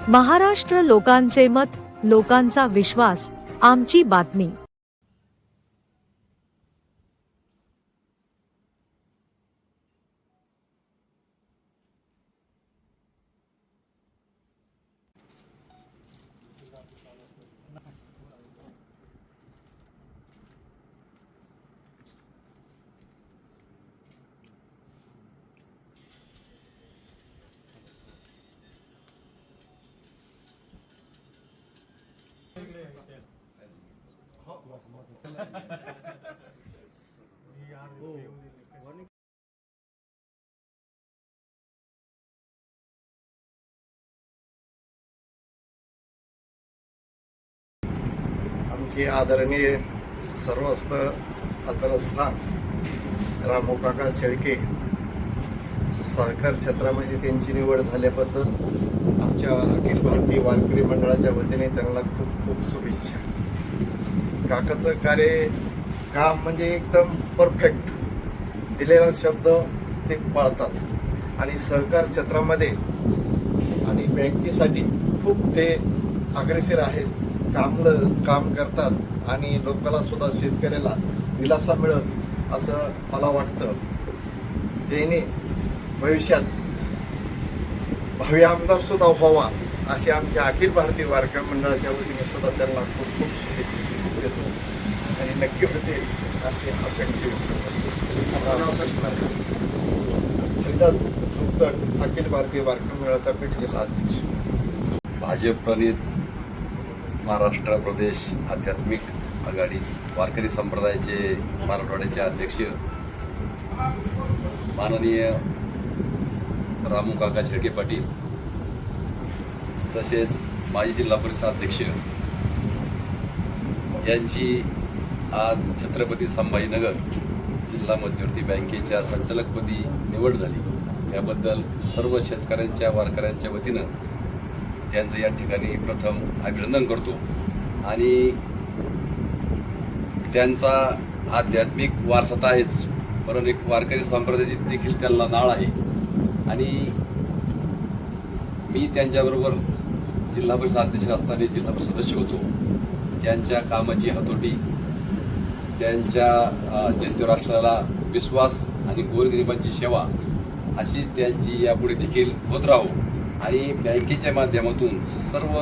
महाराष्ट्र लोकांचे मत, लोकांचा विश्वास, आमची बातमी। आमचे आदरणीय सर्वस्त आदरस्थान रामोकाका शेळके सहकार क्षेत्रामध्ये त्यांची निवड झाल्याबद्दल आमच्या अखिल भारतीय वारकरी मंडळाच्या वतीने त्यांना खूप खूप शुभेच्छा। काकाचं कार्य काम म्हणजे एकदम परफेक्ट, दिलेला शब्द ते पाळतात आणि सहकार क्षेत्रामध्ये आणि बँकेसाठी खूप ते अग्रेसर आहेत, काम करतात आणि लोकांना सुद्धा शेतकऱ्याला दिलासा मिळेल असं मला वाटतं। त्याने भविष्यात भावी आमदार सुद्धा व्हावा अशी आमच्या अखिल भारतीय वारकरी मंडळाच्या वतीने सुद्धा त्यांना खूप खूप शुभेच्छा देतो आणि नक्की होते असे अपेक्षा अखिल भारतीय वारकरी मंडळाचा बीड जिल्हा अध्यक्ष, भाजप प्रणित महाराष्ट्र प्रदेश आध्यात्मिक आघाडी वारकरी संप्रदायाचे मराठवाड्याचे अध्यक्ष माननीय रामोकाका शेळके पाटील, तसेच माजी जिल्हा परिषद अध्यक्ष यांची आज छत्रपती संभाजीनगर जिल्हा मध्यवर्ती बँकेच्या संचालकपदी निवड झाली। त्याबद्दल सर्व शेतकऱ्यांच्या वारकऱ्यांच्या वतीनं त्यांचं या ठिकाणी प्रथम अभिनंदन करतो आणि त्यांचा आध्यात्मिक वारसा तर आहेच, परंतु एक वारकरी संप्रदायाची देखील त्यांना नाळ आहे आणि मी त्यांच्याबरोबर जिल्हा परिषद अध्यक्ष असताना जिल्हा परिषद सदस्य होतो। त्यांच्या कामाची हातोटी, त्यांच्या जनतेराष्ट्राला विश्वास आणि गोरगरिबांची सेवा अशी त्यांची यापुढे देखील होत राहो आणि बँकेच्या माध्यमातून सर्व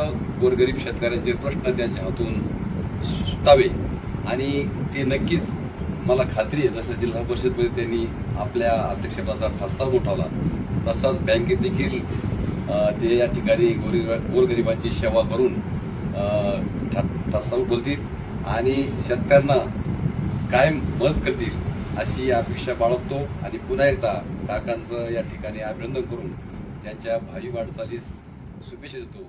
गोरगरीब शेतकऱ्यांचे प्रश्न त्यांच्या हातून सुटावे आणि ते नक्कीच मला खात्री आहे, जसं जिल्हा परिषदमध्ये त्यांनी आपल्या अध्यक्षपदाचा ठसा उठवला तसाच बँकेत देखील ते या ठिकाणी गोरगरिबांची सेवा करून ठसा उठवतील आणि शेतकऱ्यांना कायम मदत करतील अशी अपेक्षा बाळगतो आणि पुन्हा एकदा काकांचं या ठिकाणी अभिनंदन करून त्यांच्या भावी वाटचालीस शुभेच्छा देतो।